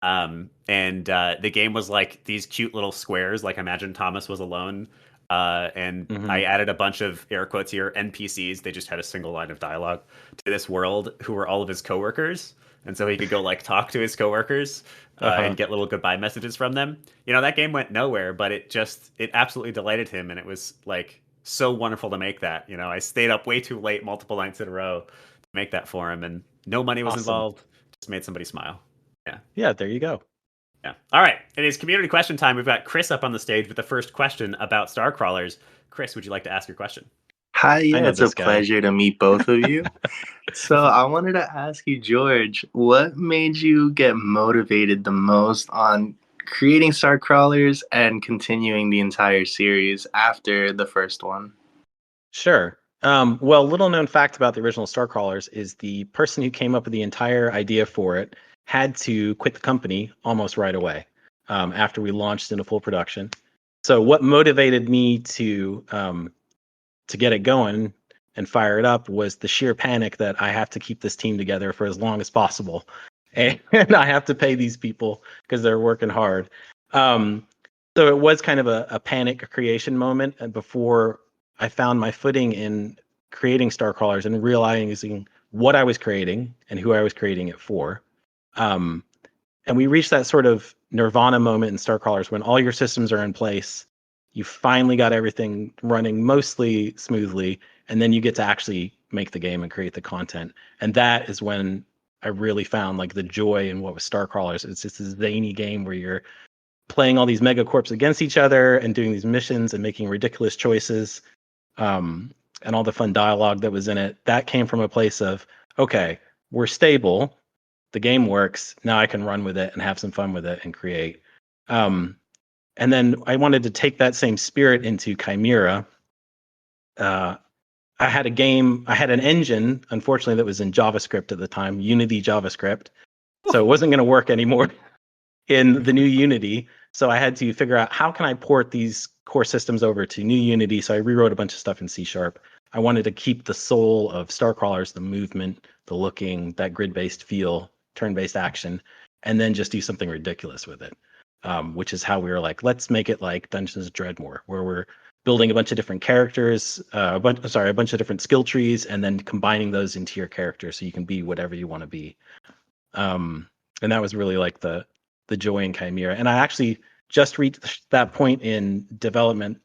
and the game was like these cute little squares. Like imagine Thomas was alone, and Hmm. I added a bunch of air quotes here NPCs. They just had a single line of dialogue to this world, who were all of his coworkers, and so he could go like talk to his coworkers Uh-huh. and get little goodbye messages from them. That game went nowhere, but it absolutely delighted him, and it was like so wonderful to make that. I stayed up way too late multiple nights in a row to make that for him, and no money was Awesome. involved. Just made somebody smile. Yeah. Yeah, there you go. Yeah. All right. It is community question time. We've got Chris up on the stage with the first question about Star Crawlers. Chris, would you like to ask your question? Hi, I yeah, know it's a this guy. pleasure to meet both of you. So, I wanted to ask you, George, what made you get motivated the most on creating Star Crawlers and continuing the entire series after the first one? Sure. Well, little known fact about the original Starcrawlers is the person who came up with the entire idea for it had to quit the company almost right away after we launched into full production. So, what motivated me to get it going and fire it up was the sheer panic that I have to keep this team together for as long as possible, and I have to pay these people because they're working hard. Um, so it was kind of a panic creation moment, and before I found my footing in creating Star Crawlers and realizing what I was creating and who I was creating it for. Um, and we reached that sort of nirvana moment in Star Crawlers when all your systems are in place. You finally got everything running mostly smoothly, and then you get to actually make the game and create the content. And that is when I really found like the joy in what was Star Crawlers. It's just this zany game where you're playing all these megacorps against each other and doing these missions and making ridiculous choices, um, and all the fun dialogue that was in it. That came from a place of, okay, we're stable, the game works, now I can run with it and have some fun with it and create. Um, and then I wanted to take that same spirit into Chimera. Uh, I had an engine, unfortunately, that was in JavaScript at the time, Unity JavaScript. So it wasn't going to work anymore in the new Unity. So I had to figure out how can I port these core systems over to new Unity. So I rewrote a bunch of stuff in C Sharp. I wanted to keep the soul of Starcrawlers, the movement, the looking, that grid-based feel, turn-based action, and then just do something ridiculous with it. Which is how we were like, let's make it like Dungeons of Dreadmore, where we're building a bunch of different characters, a bunch of different skill trees, and then combining those into your character so you can be whatever you want to be. Um, and that was really like the joy in Chimera. And I actually just reached that point in development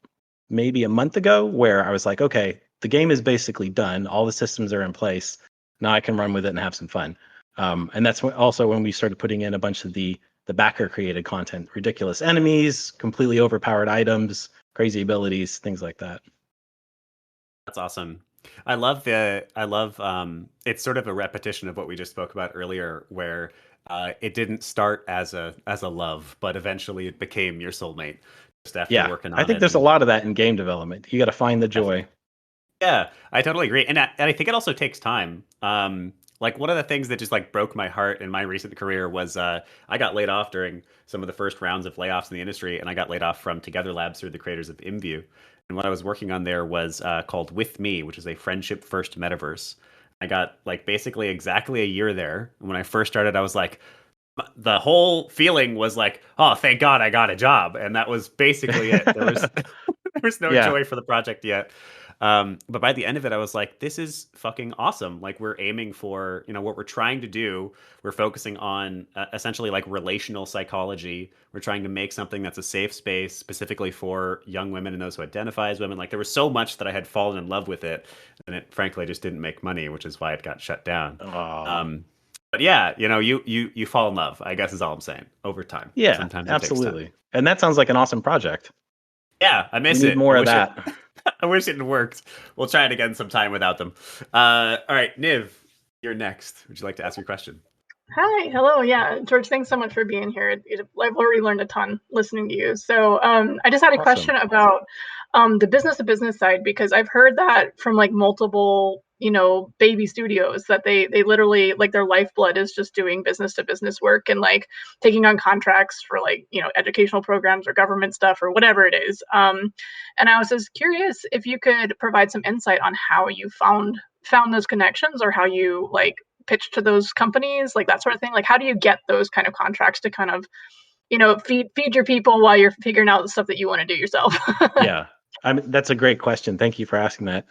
maybe a month ago where I was like, okay, the game is basically done. All the systems are in place. Now I can run with it and have some fun. And that's also when we started putting in a bunch of the backer created content, ridiculous enemies, completely overpowered items, crazy abilities, things like that. That's awesome. I love it's sort of a repetition of what we just spoke about earlier, where it didn't start as a love, but eventually it became your soulmate just after Yeah, working I on think it. there's a And lot of that in game development. You got to find the joy. definitely. Yeah, I totally agree. And I think it also takes time. Like one of the things that just like broke my heart in my recent career was I got laid off during some of the first rounds of layoffs in the industry, and I got laid off from Together Labs through the creators of ImView. And what I was working on there was called With Me, which is a friendship first metaverse. I got like basically exactly a year there. And when I first started, I was like, the whole feeling was like, oh, thank God I got a job. And that was basically it. There was there was no Yeah, joy for the project yet. But by the end of it, I was like, this is fucking awesome. Like we're aiming for, what we're trying to do. We're focusing on essentially like relational psychology. We're trying to make something that's a safe space specifically for young women and those who identify as women. Like there was so much that I had fallen in love with it, and it frankly just didn't make money, which is why it got shut down. oh, Um, but yeah, you fall in love, I guess is all I'm saying, over time. yeah, Sometimes it takes time. absolutely. And that sounds like an awesome project. Yeah, I We miss need it. I more of wish it that. I wish it had worked. We'll try it again sometime without them. All right, Niv, you're next. Would you like to ask your question? Hi, hello. Yeah, George, thanks so much for being here. I've already learned a ton listening to you. So I just had a Awesome. question about the business to business side, because I've heard that from like multiple, baby studios that they literally like their lifeblood is just doing business to business work and like taking on contracts for like, educational programs or government stuff or whatever it is. And I was just curious if you could provide some insight on how you found those connections or how you like pitch to those companies, like that sort of thing. Like how do you get those kind of contracts to kind of, feed your people while you're figuring out the stuff that you want to do yourself? Yeah, that's a great question. Thank you for asking that.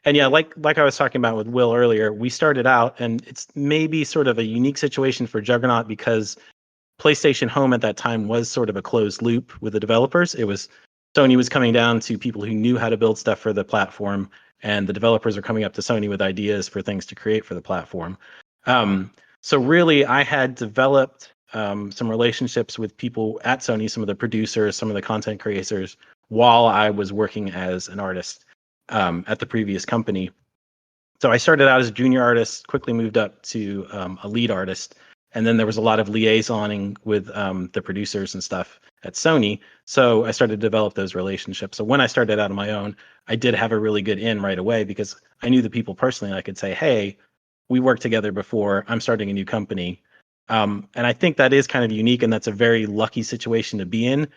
And yeah, like I was talking about with Will earlier, we started out, and it's maybe sort of a unique situation for Juggernaut because PlayStation Home at that time was sort of a closed loop with the developers. It was Sony was coming down to people who knew how to build stuff for the platform, and the developers are coming up to Sony with ideas for things to create for the platform. Um, so really, I had developed some relationships with people at Sony, some of the producers, some of the content creators, while I was working as an artist at the previous company. So I started out as a junior artist, quickly moved up to a lead artist, and then there was a lot of liaisoning with the producers and stuff at Sony. So I started to develop those relationships. So when I started out on my own, I did have a really good in right away because I knew the people personally. I could say, "Hey, we worked together before. I'm starting a new company." And I think that is kind of unique, and that's a very lucky situation to be in.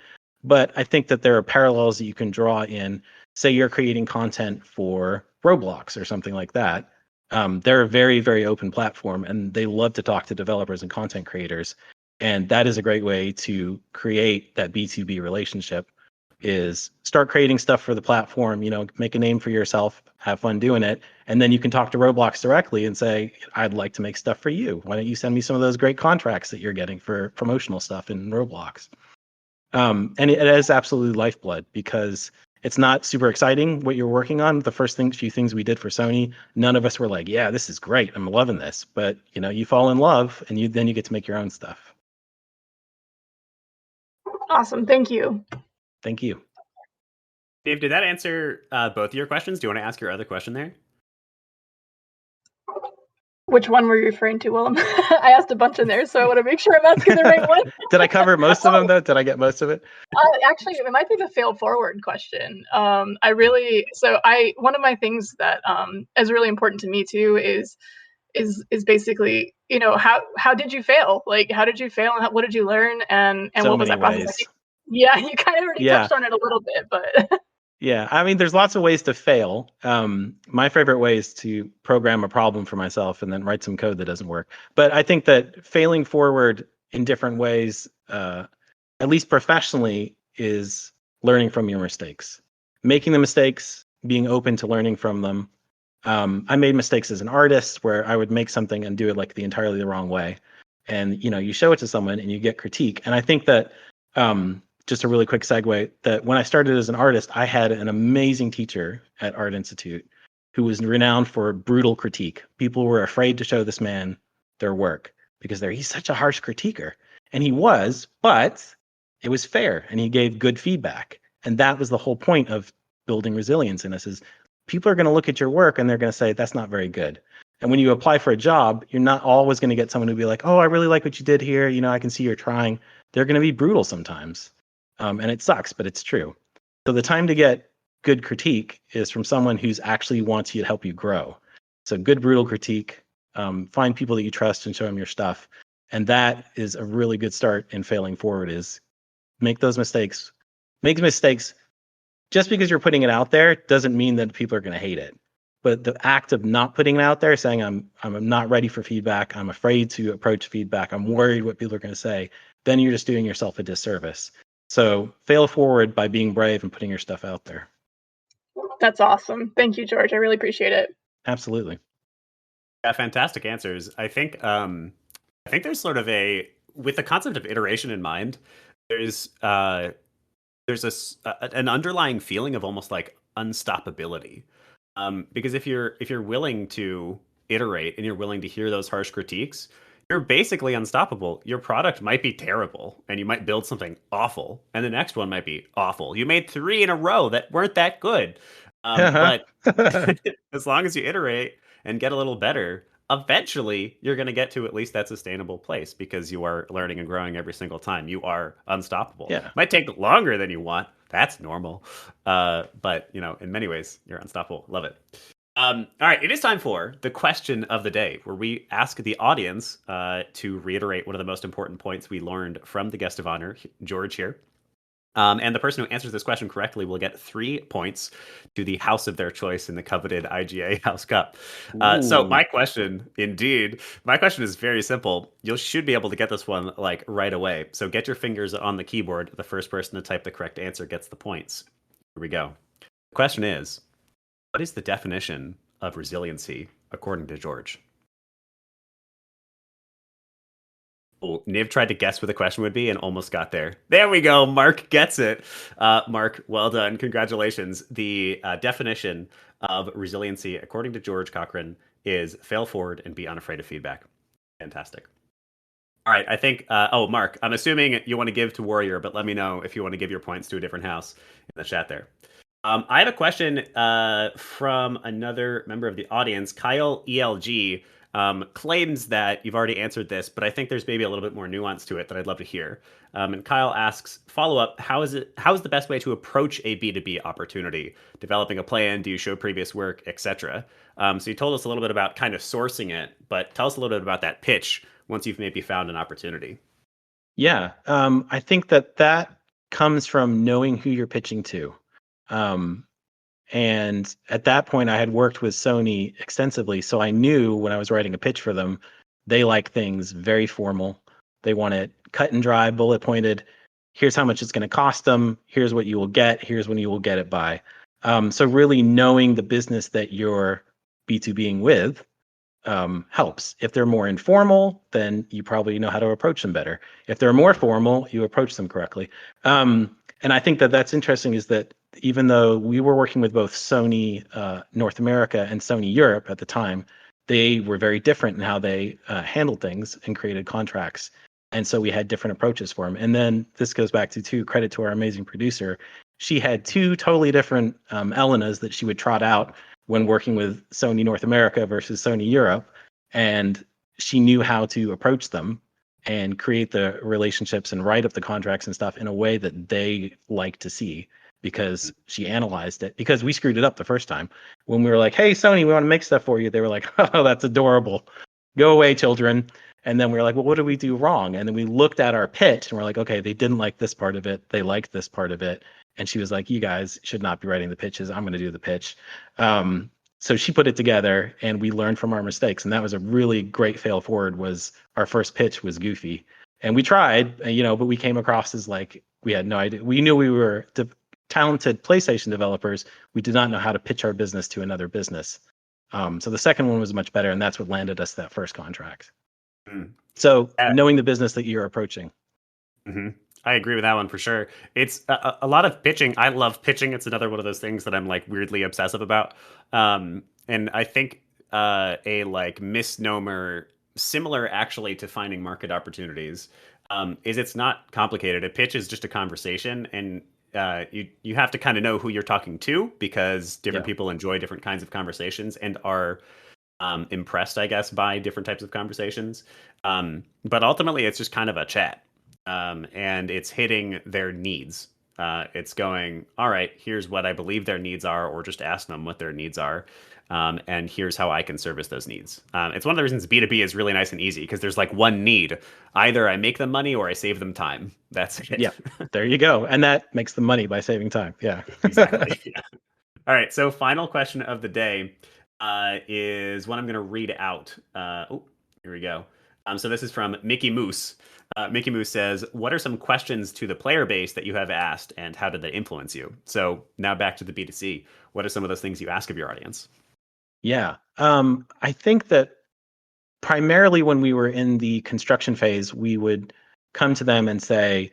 But I think that there are parallels that you can draw in. Say you're creating content for Roblox or something like that. They're a very, very open platform, and they love to talk to developers and content creators. And that is a great way to create that B2B relationship. Is start creating stuff for the platform, make a name for yourself, have fun doing it, and then you can talk to Roblox directly and say, I'd like to make stuff for you. Why don't you send me some of those great contracts that you're getting for promotional stuff in Roblox? And it is absolutely lifeblood because it's not super exciting what you're working on. The few things we did for Sony, none of us were like, yeah, this is great. I'm loving this. But you fall in love and then you get to make your own stuff. Awesome, thank you. Thank you. Dave, did that answer both of your questions? Do you want to ask your other question there? Which one were you referring to, Willem? I asked a bunch in there, so I want to make sure I'm asking the right one. Did I cover most of them though? Did I get most of it? Actually, it might be the fail forward question. One of my things that is really important to me too is basically, how did you fail? Like, how did you fail, and what did you learn, and So what was many that process like? ways. Yeah, you kind of already Yeah. touched on it a little bit, but Yeah, I mean, there's lots of ways to fail. My favorite way is to program a problem for myself and then write some code that doesn't work. But I think that failing forward in different ways, at least professionally, is learning from your mistakes, making the mistakes, being open to learning from them. I made mistakes as an artist where I would make something and do it like the entirely the wrong way, and you show it to someone and you get critique. And I think that just a really quick segue that when I started as an artist, I had an amazing teacher at Art Institute who was renowned for brutal critique. People were afraid to show this man their work because he's such a harsh critiquer. And he was, but it was fair and he gave good feedback. And that was the whole point of building resilience in us is people are going to look at your work and they're going to say, that's not very good. And when you apply for a job, you're not always going to get someone who'll be like, oh, I really like what you did here. You know, I can see you're trying. They're going to be brutal sometimes. And it sucks, but it's true. So the time to get good critique is from someone who's actually wants you to help you grow. So good brutal critique, find people that you trust and show them your stuff. And that is a really good start in failing forward is make those mistakes. Make mistakes. Just because you're putting it out there doesn't mean that people are going to hate it. But the act of not putting it out there, saying I'm not ready for feedback, I'm afraid to approach feedback, I'm worried what people are going to say, then you're just doing yourself a disservice. So fail forward by being brave and putting your stuff out there. That's awesome. Thank you, George. I really appreciate it. Absolutely. Yeah, fantastic answers. I think there's sort of with the concept of iteration in mind, there's an underlying feeling of almost like unstoppability. Because if you're willing to iterate and you're willing to hear those harsh critiques, you're basically unstoppable. Your product might be terrible and you might build something awful and the next one might be awful. You made 3 in a row that weren't that good. But as long as you iterate and get a little better, eventually you're going to get to at least that sustainable place because you are learning and growing every single time. You are unstoppable. Yeah. Might take longer than you want. That's normal. But, in many ways, you're unstoppable. Love it. All right, it is time for the question of the day, where we ask the audience to reiterate one of the most important points we learned from the guest of honor, George here. And the person who answers this question correctly will get 3 points to the house of their choice in the coveted IGA House Cup. So my question is very simple. You should be able to get this one like right away. So get your fingers on the keyboard. The first person to type the correct answer gets the points. Here we go. The question is, what is the definition of resiliency according to George? Oh, Niv tried to guess what the question would be and almost got there. There we go. Mark gets it. Mark, well done. Congratulations. The definition of resiliency, according to George Cochran, is fail forward and be unafraid of feedback. Fantastic. All right. I think, Mark, I'm assuming you want to give to Warrior, but let me know if you want to give your points to a different house in the chat there. I have a question from another member of the audience, Kyle ELG. Claims that you've already answered this, but I think there's maybe a little bit more nuance to it that I'd love to hear. And Kyle asks, follow up, how is the best way to approach a B2B opportunity? Developing a plan, do you show previous work, etc.? So you told us a little bit about kind of sourcing it, but tell us a little bit about that pitch once you've maybe found an opportunity. Yeah, I think that comes from knowing who you're pitching to. And at that point, I had worked with Sony extensively, so I knew when I was writing a pitch for them, they like things very formal. They want it cut and dry, bullet pointed. Here's how much it's going to cost them. Here's what you will get. Here's when you will get it by. So really knowing the business that you're B2Bing with helps. If they're more informal, then you probably know how to approach them better. If they're more formal, you approach them correctly. And I think that's interesting is that even though we were working with both Sony North America and Sony Europe at the time, they were very different in how they handled things and created contracts. And so we had different approaches for them. And then this goes back to credit to our amazing producer. She had 2 totally different Elenas that she would trot out when working with Sony North America versus Sony Europe. And she knew how to approach them and create the relationships and write up the contracts and stuff in a way that they like to see, because she analyzed it, because we screwed it up the first time when we were like, hey, Sony, we want to make stuff for you. They were like, oh, that's adorable. Go away, children. And then we were like, well, what did we do wrong? And then we looked at our pitch and we're like, okay, they didn't like this part of it. They liked this part of it. And she was like, you guys should not be writing the pitches. I'm going to do the pitch. So she put it together and we learned from our mistakes. And that was a really great fail forward. Was our first pitch was goofy. And we tried, but we came across as like, we had no idea. We knew we were talented PlayStation developers. We did not know how to pitch our business to another business. So the second one was much better. And that's what landed us that first contract. So knowing the business that you're approaching. Mm-hmm. I agree with that one for sure. It's a lot of pitching. I love pitching. It's another one of those things that I'm like weirdly obsessive about. And I think a like misnomer similar actually to finding market opportunities. Is it's not complicated. A pitch is just a conversation, and you have to kind of know who you're talking to because different Yeah. people enjoy different kinds of conversations and are impressed, I guess, by different types of conversations. But ultimately, it's just kind of a chat, and it's hitting their needs. It's going, all right, here's what I believe their needs are, or just ask them what their needs are. And here's how I can service those needs. It's one of the reasons B2B is really nice and easy because there's like one need. Either I make them money or I save them time. That's it. Yeah. There you go. And that makes the money by saving time. Yeah. Exactly. Yeah. All right. So, final question of the day is one I'm going to read out. Here we go. So, this is from Mickey Moose. Mickey Moose says, "What are some questions to the player base that you have asked, and how did they influence you?" So, now back to the B2C. What are some of those things you ask of your audience? Yeah. I think that primarily when we were in the construction phase, we would come to them and say,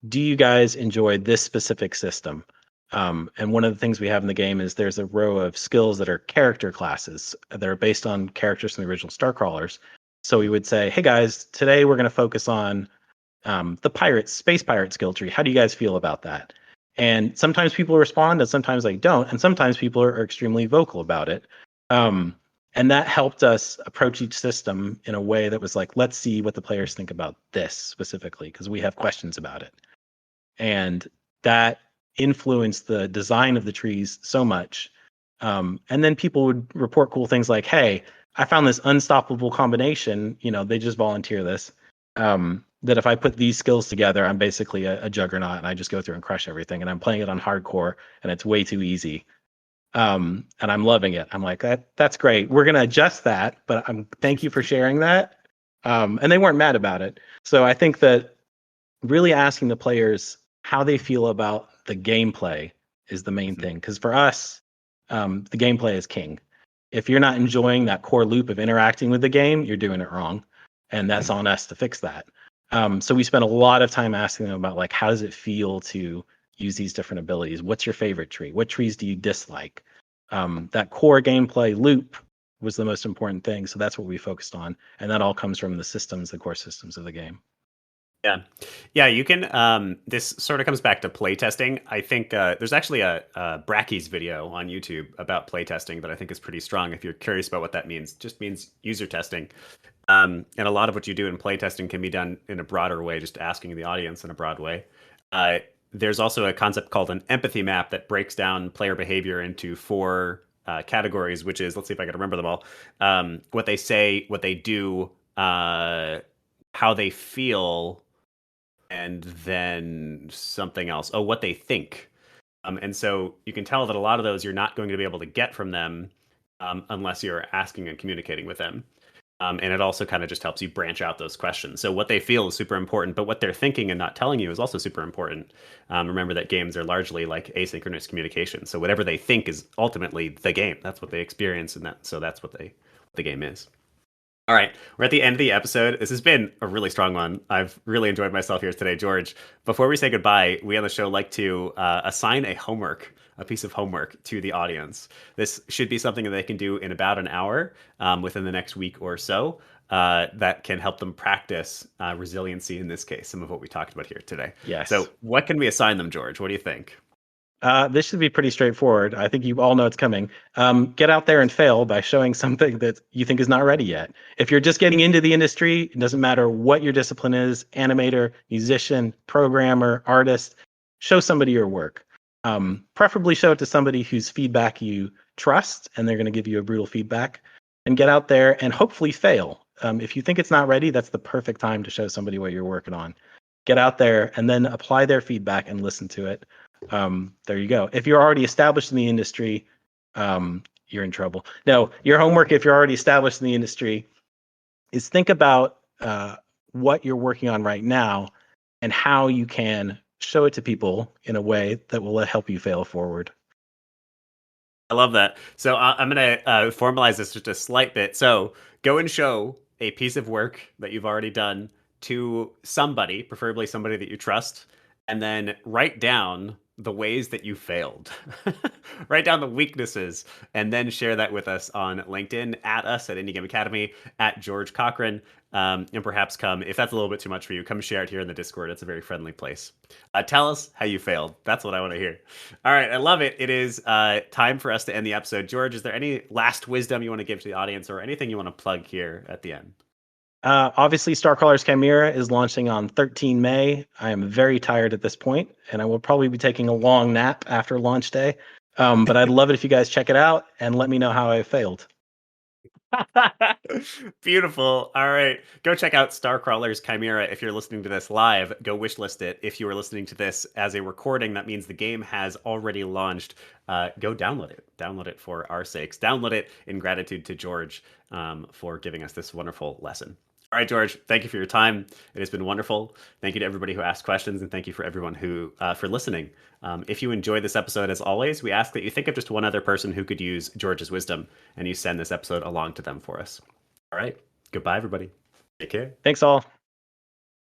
do you guys enjoy this specific system? And one of the things we have in the game is there's a row of skills that are character classes that are based on characters from the original Starcrawlers. So we would say, hey guys, today we're going to focus on the space pirate skill tree. How do you guys feel about that? And sometimes people respond and sometimes they don't. And sometimes people are extremely vocal about it. And that helped us approach each system in a way that was like, let's see what the players think about this specifically, because we have questions about it. And that influenced the design of the trees so much. And then people would report cool things like, hey, I found this unstoppable combination. They just volunteer this. That if I put these skills together, I'm basically a juggernaut and I just go through and crush everything. And I'm playing it on hardcore and it's way too easy. And I'm loving it. I'm like, that's great. We're going to adjust that, but thank you for sharing that. And they weren't mad about it. So I think that really asking the players how they feel about the gameplay is the main thing. Because for us, the gameplay is king. If you're not enjoying that core loop of interacting with the game, you're doing it wrong. And that's on us to fix that. So we spent a lot of time asking them about like, how does it feel to use these different abilities? What's your favorite tree? What trees do you dislike? That core gameplay loop was the most important thing. So that's what we focused on. And that all comes from the core systems of the game. Yeah, you can. This sort of comes back to playtesting. I think there's actually a Bracky's video on YouTube about playtesting that I think is pretty strong. If you're curious about what that means, it just means user testing. And a lot of what you do in playtesting can be done in a broader way, just asking the audience in a broad way. There's also a concept called an empathy map that breaks down player behavior into 4 categories, which is, let's see if I can remember them all. What they say, what they do, how they feel, and then something else. Oh, what they think. And so you can tell that a lot of those you're not going to be able to get from them unless you're asking and communicating with them. And it also kind of just helps you branch out those questions. So what they feel is super important, but what they're thinking and not telling you is also super important. Remember that games are largely like asynchronous communication. So whatever they think is ultimately the game. That's what they experience, and that's what the game is. All right, we're at the end of the episode. This has been a really strong one. I've really enjoyed myself here today, George. Before we say goodbye, we on the show like to assign a piece of homework to the audience. This should be something that they can do in about an hour within the next week or so that can help them practice resiliency in this case, some of what we talked about here today. Yes. So what can we assign them, George? What do you think? This should be pretty straightforward. I think you all know it's coming. Get out there and fail by showing something that you think is not ready yet. If you're just getting into the industry, it doesn't matter what your discipline is, animator, musician, programmer, artist, show somebody your work. Preferably show it to somebody whose feedback you trust, and they're going to give you a brutal feedback. And get out there and hopefully fail. If you think it's not ready, that's the perfect time to show somebody what you're working on. Get out there and then apply their feedback and listen to it. There you go. If you're already established in the industry, you're in trouble. No, your homework, if you're already established in the industry, is think about what you're working on right now and how you can show it to people in a way that will help you fail forward. I love that. So I'm going to formalize this just a slight bit. So go and show a piece of work that you've already done to somebody, preferably somebody that you trust, and then write down the ways that you failed. Write down the weaknesses and then share that with us on LinkedIn, at us at Indie Game Academy, at George Cochran. And perhaps come, if that's a little bit too much for you, come share it here in the Discord. It's a very friendly place. Tell us how you failed. That's what I want to hear. All right, I love it. It is time for us to end the episode. George, is there any last wisdom you want to give to the audience or anything you want to plug here at the end? Obviously, Starcrawler's Chimera is launching on 13 May. I am very tired at this point, and I will probably be taking a long nap after launch day. But I'd love it if you guys check it out and let me know how I failed. Beautiful. All right. Go check out Starcrawler's Chimera if you're listening to this live. Go wishlist it. If you are listening to this as a recording, that means the game has already launched. Go download it. Download it for our sakes. Download it in gratitude to George for giving us this wonderful lesson. All right, George, thank you for your time. It has been wonderful. Thank you to everybody who asked questions, and thank you for everyone who for listening. If you enjoyed this episode, as always, we ask that you think of just one other person who could use George's wisdom, and you send this episode along to them for us. All right. Goodbye, everybody. Take care. Thanks all.